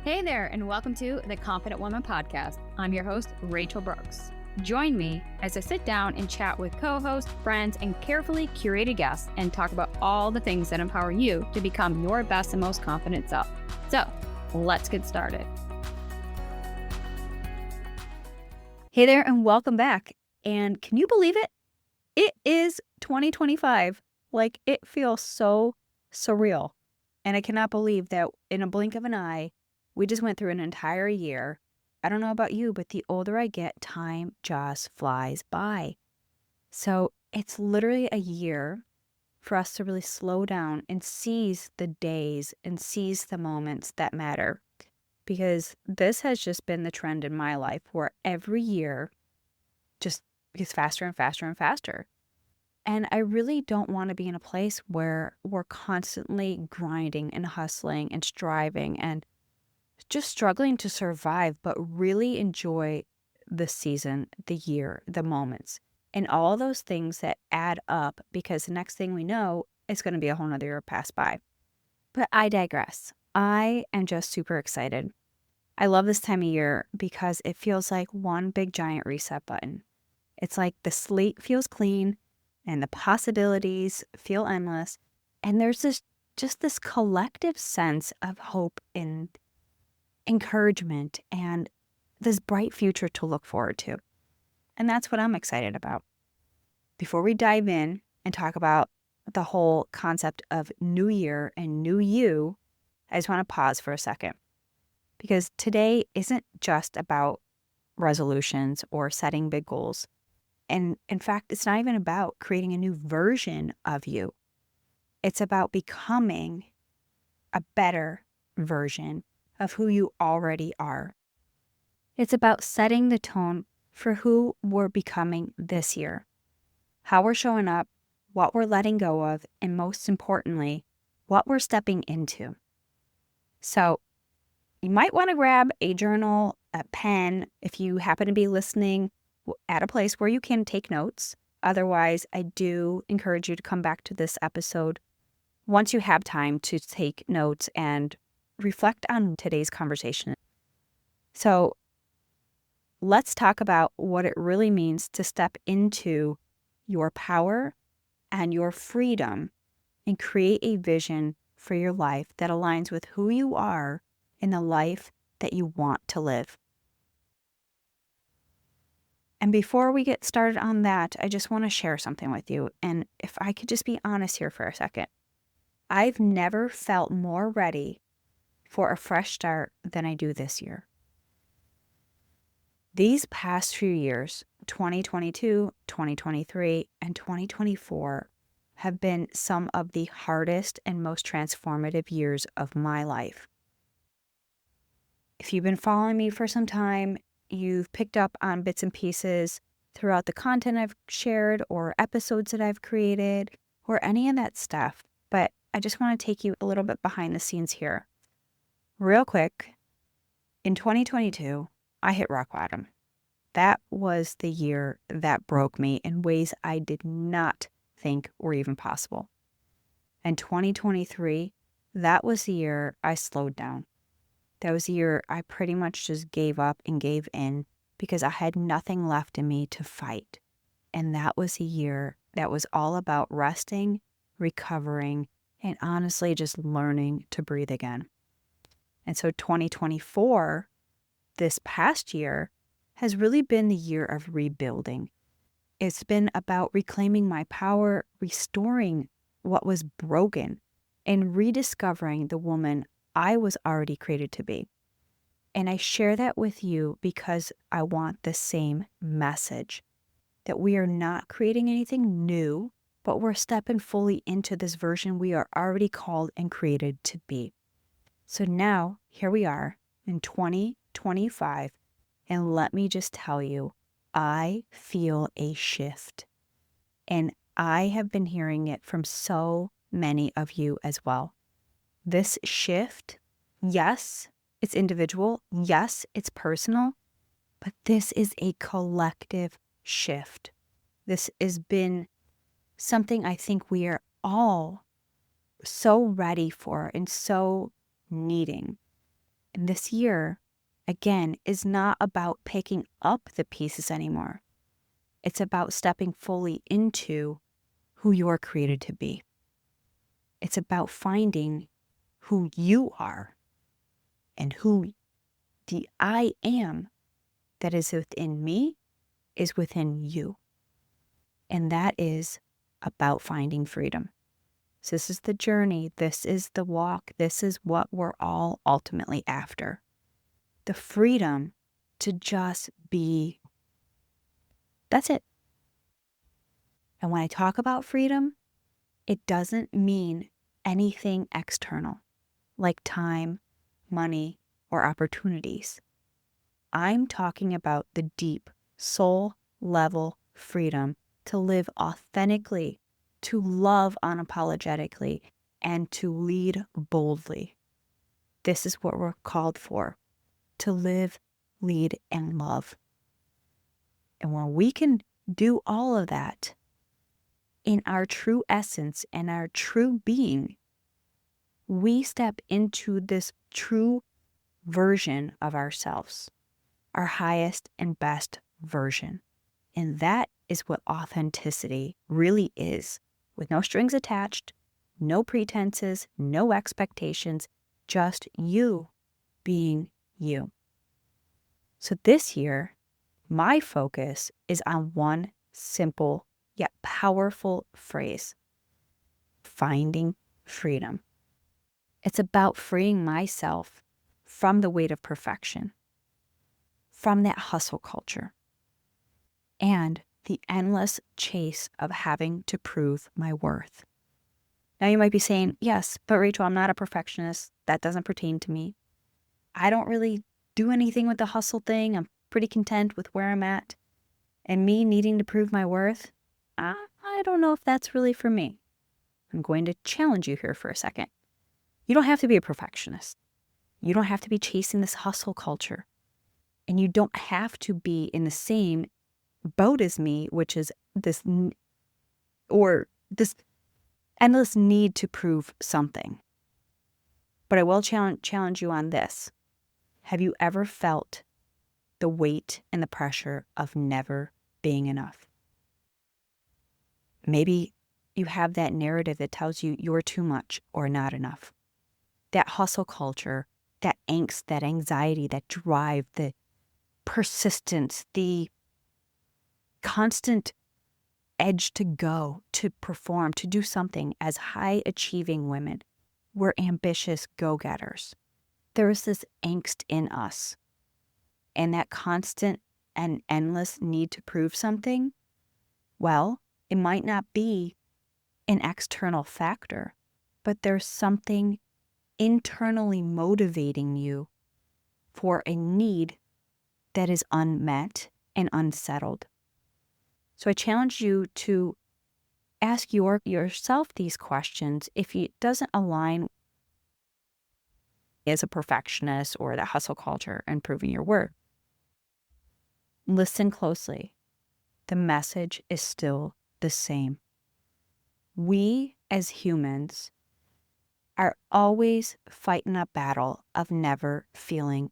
Hey there, and welcome to the Confident Woman Podcast. I'm your host, Rachel Brooks. Join me as I sit down and chat with co-hosts, friends, and carefully curated guests and talk about all the things that empower you to become your best and most confident self. So, let's get started. Hey there, and welcome back. And can you believe it? It is 2025. Like, it feels so surreal. And I cannot believe that in a blink of an eye, we just went through an entire year. I don't know about you, but the older I get, time just flies by. So it's literally a year for us to really slow down and seize the days and seize the moments that matter. Because this has just been the trend in my life where every year just gets faster and faster and faster. And I really don't want to be in a place where we're constantly grinding and hustling and striving and just struggling to survive, but really enjoy the season, the year, the moments, and all those things that add up because the next thing we know, it's going to be a whole nother year pass by. But I digress. I am just super excited. I love this time of year because it feels like one big giant reset button. It's like the slate feels clean and the possibilities feel endless. And there's this collective sense of hope and encouragement and this bright future to look forward to. And that's what I'm excited about. Before we dive in and talk about the whole concept of new year and new you, I just want to pause for a second because today isn't just about resolutions or setting big goals. And in fact, it's not even about creating a new version of you. It's about becoming a better version of who you already are. It's about setting the tone for who we're becoming this year, how we're showing up, what we're letting go of, and most importantly, what we're stepping into. So you might want to grab a journal, a pen, if you happen to be listening at a place where you can take notes. Otherwise, I do encourage you to come back to this episode once you have time to take notes and reflect on today's conversation. So let's talk about what it really means to step into your power and your freedom and create a vision for your life that aligns with who you are and the life that you want to live. And before we get started on that, I just want to share something with you. And if I could just be honest here for a second, I've never felt more ready for a fresh start than I do this year. These past few years, 2022, 2023, and 2024, have been some of the hardest and most transformative years of my life. If you've been following me for some time, you've picked up on bits and pieces throughout the content I've shared or episodes that I've created or any of that stuff. But I just want to take you a little bit behind the scenes here. Real quick, in 2022, I hit rock bottom. That was the year that broke me in ways I did not think were even possible. And 2023, that was the year I slowed down. That was the year I pretty much just gave up and gave in because I had nothing left in me to fight. And that was a year that was all about resting, recovering, and honestly just learning to breathe again. And so 2024, this past year, has really been the year of rebuilding. It's been about reclaiming my power, restoring what was broken, and rediscovering the woman I was already created to be. And I share that with you because I want the same message, that we are not creating anything new, but we're stepping fully into this version we are already called and created to be. So now, here we are in 2025, and let me just tell you, I feel a shift. And I have been hearing it from so many of you as well. This shift, yes, it's individual. Yes, it's personal. But this is a collective shift. This has been something I think we are all so ready for and so needing. And this year, again, is not about picking up the pieces anymore. It's about stepping fully into who you're created to be. It's about finding who you are and who the I am that is within me is within you. And that is about finding freedom. So this is the journey. This is the walk. This is what we're all ultimately after. The freedom to just be. That's it. And when I talk about freedom, it doesn't mean anything external, like time, money, or opportunities. I'm talking about the deep, soul level freedom to live authentically, to love unapologetically, and to lead boldly. This is what we're called for, to live, lead, and love. And when we can do all of that in our true essence and our true being, we step into this true version of ourselves, our highest and best version. And that is what authenticity really is, with no strings attached, no pretenses, no expectations, just you being you. So this year, my focus is on one simple yet powerful phrase: finding freedom. It's about freeing myself from the weight of perfection, from that hustle culture, and the endless chase of having to prove my worth. Now you might be saying, yes, but Rachel, I'm not a perfectionist. That doesn't pertain to me. I don't really do anything with the hustle thing. I'm pretty content with where I'm at. And me needing to prove my worth, I don't know if that's really for me. I'm going to challenge you here for a second. You don't have to be a perfectionist. You don't have to be chasing this hustle culture. And you don't have to be in the same boat as me, which is this endless need to prove something. But I will challenge you on this. Have you ever felt the weight and the pressure of never being enough? Maybe you have that narrative that tells you you're too much or not enough. That hustle culture, that angst, that anxiety, that drive, the persistence, the constant edge to go, to perform, to do something as high achieving women. We're ambitious go-getters. There is this angst in us, and that constant and endless need to prove something. Well, it might not be an external factor, but there's something internally motivating you for a need that is unmet and unsettled. So I challenge you to ask yourself these questions if it doesn't align as a perfectionist or the hustle culture and proving your worth. Listen closely. The message is still the same. We as humans are always fighting a battle of never feeling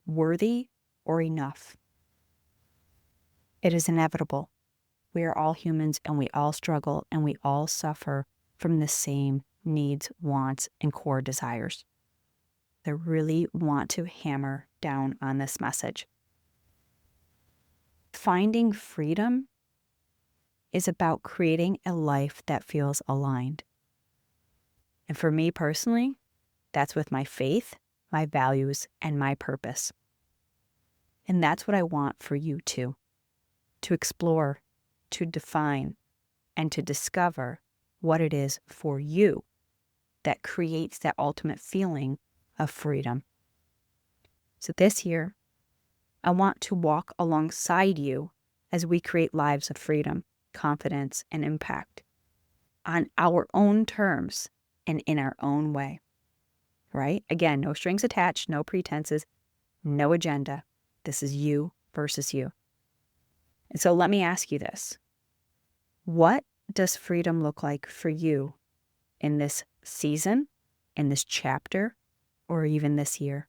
worthy or enough. It is inevitable. We are all humans and we all struggle and we all suffer from the same needs, wants, and core desires. I really want to hammer down on this message. Finding freedom is about creating a life that feels aligned. And for me personally, that's with my faith, my values, and my purpose. And that's what I want for you too, to explore, to define, and to discover what it is for you that creates that ultimate feeling of freedom. So this year, I want to walk alongside you as we create lives of freedom, confidence, and impact on our own terms and in our own way, right? Again, no strings attached, no pretenses, no agenda. This is you versus you. And so let me ask you this. What does freedom look like for you in this season, in this chapter, or even this year?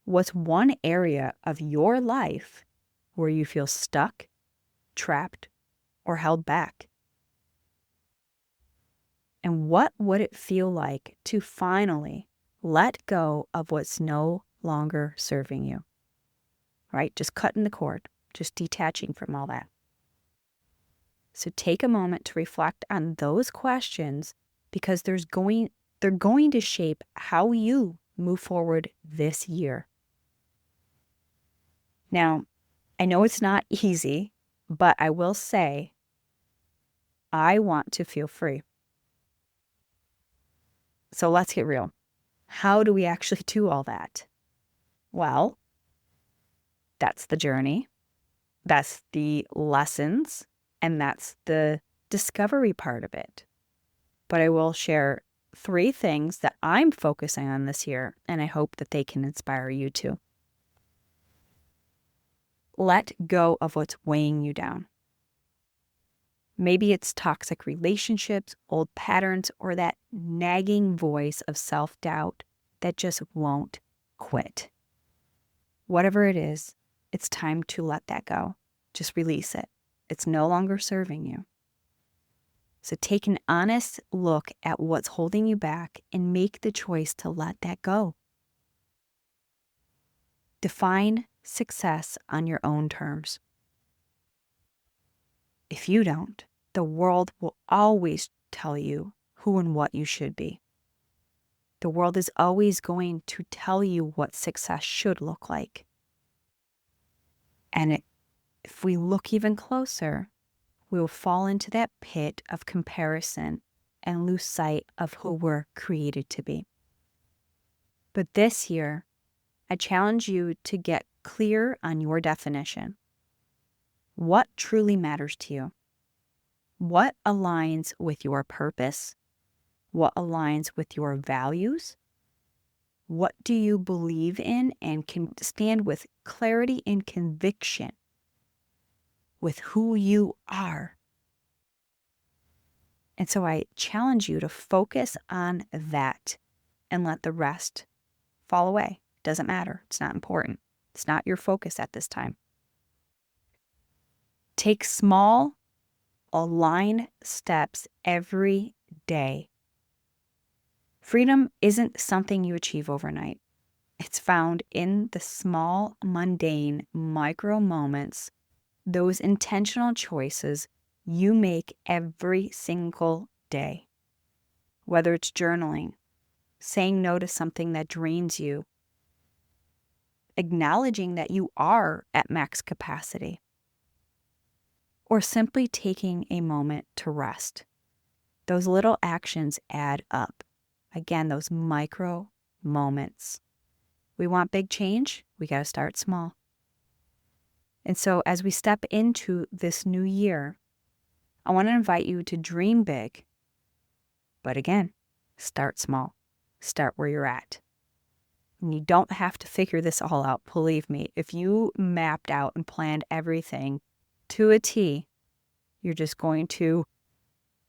What's one area of your life where you feel stuck, trapped, or held back? And what would it feel like to finally let go of what's no longer serving you? Right? Just cutting the cord, just detaching from all that. So take a moment to reflect on those questions because they're going to shape how you move forward this year. Now, I know it's not easy, but I will say I want to feel free. So let's get real. How do we actually do all that? Well, that's the journey, that's the lessons, and that's the discovery part of it. But I will share 3 things that I'm focusing on this year, and I hope that they can inspire you too. Let go of what's weighing you down. Maybe it's toxic relationships, old patterns, or that nagging voice of self-doubt that just won't quit. Whatever it is, it's time to let that go. Just release it. It's no longer serving you. So take an honest look at what's holding you back and make the choice to let that go. Define success on your own terms. If you don't, the world will always tell you who and what you should be. The world is always going to tell you what success should look like. And if we look even closer, we will fall into that pit of comparison and lose sight of who we're created to be. But this year, I challenge you to get clear on your definition. What truly matters to you? What aligns with your purpose? What aligns with your values? What do you believe in and can stand with clarity and conviction with who you are? And so I challenge you to focus on that and let the rest fall away. Doesn't matter. It's not important. It's not your focus at this time. Take small, aligned steps every day. Freedom isn't something you achieve overnight. It's found in the small, mundane, micro moments, those intentional choices you make every single day. Whether it's journaling, saying no to something that drains you, acknowledging that you are at max capacity, or simply taking a moment to rest. Those little actions add up. Again, those micro moments. We want big change, we got to start small. And so as we step into this new year, I want to invite you to dream big. But again, start small. Start where you're at. And you don't have to figure this all out. Believe me, if you mapped out and planned everything to a T, you're just going to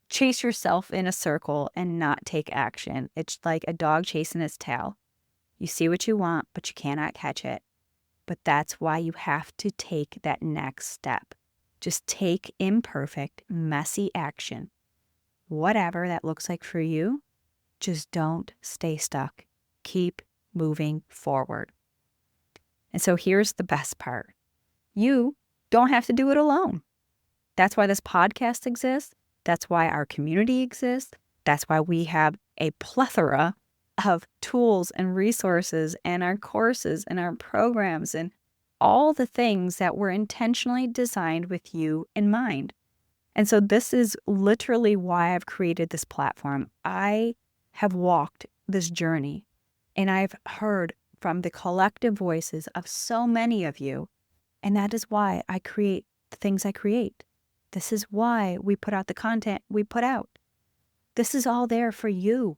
chase yourself in a circle and not take action. It's like a dog chasing its tail. You see what you want, but you cannot catch it. But that's why you have to take that next step. Just take imperfect, messy action. Whatever that looks like for you, just don't stay stuck. Keep moving forward. And so here's the best part. You don't have to do it alone. That's why this podcast exists. That's why our community exists. That's why we have a plethora of tools and resources and our courses and our programs and all the things that were intentionally designed with you in mind. And so this is literally why I've created this platform. I have walked this journey and I've heard from the collective voices of so many of you. And that is why I create the things I create. This is why we put out the content we put out. This is all there for you.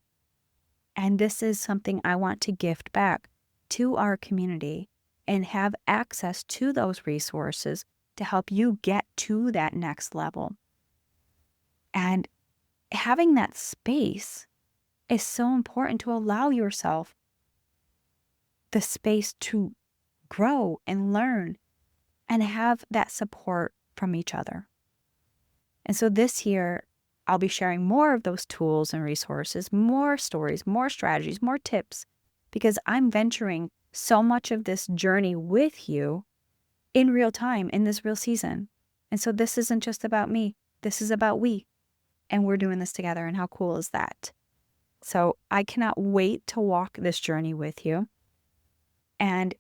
And this is something I want to gift back to our community and have access to those resources to help you get to that next level. And having that space is so important to allow yourself the space to grow and learn and have that support from each other. And so this year, I'll be sharing more of those tools and resources, more stories, more strategies, more tips, because I'm venturing so much of this journey with you in real time, in this real season. And so this isn't just about me. This is about we. And we're doing this together. And how cool is that? So I cannot wait to walk this journey with you. And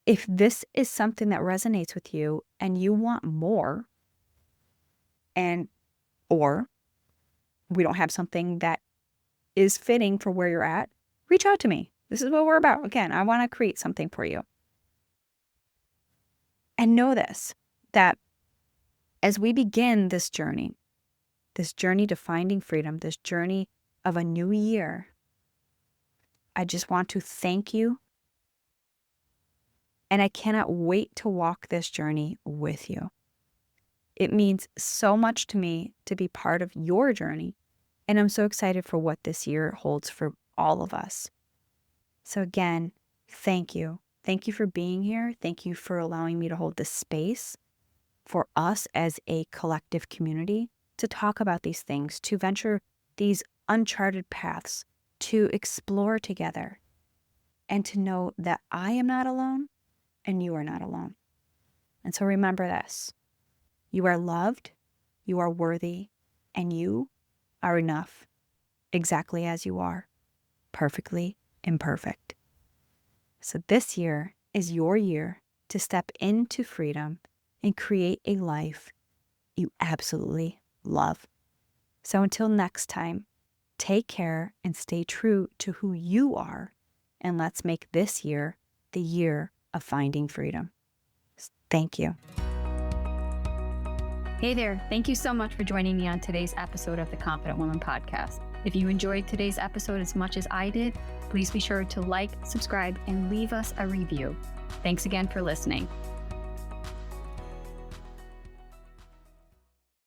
if this is something that resonates with you and you want more, or we don't have something that is fitting for where you're at, reach out to me. This is what we're about. Again, I want to create something for you. And know this, that as we begin this journey to finding freedom, this journey of a new year, I just want to thank you. And I cannot wait to walk this journey with you. It means so much to me to be part of your journey. And I'm so excited for what this year holds for all of us. So again, thank you. Thank you for being here. Thank you for allowing me to hold this space for us as a collective community to talk about these things, to venture these uncharted paths, to explore together, and to know that I am not alone and you are not alone. And so remember this. You are loved, you are worthy, and you are enough exactly as you are, perfectly imperfect. So this year is your year to step into freedom and create a life you absolutely love. So until next time, take care and stay true to who you are, and let's make this year the year of finding freedom. Thank you. Hey there. Thank you so much for joining me on today's episode of the Confident Woman Podcast. If you enjoyed today's episode as much as I did, please be sure to like, subscribe, and leave us a review. Thanks again for listening.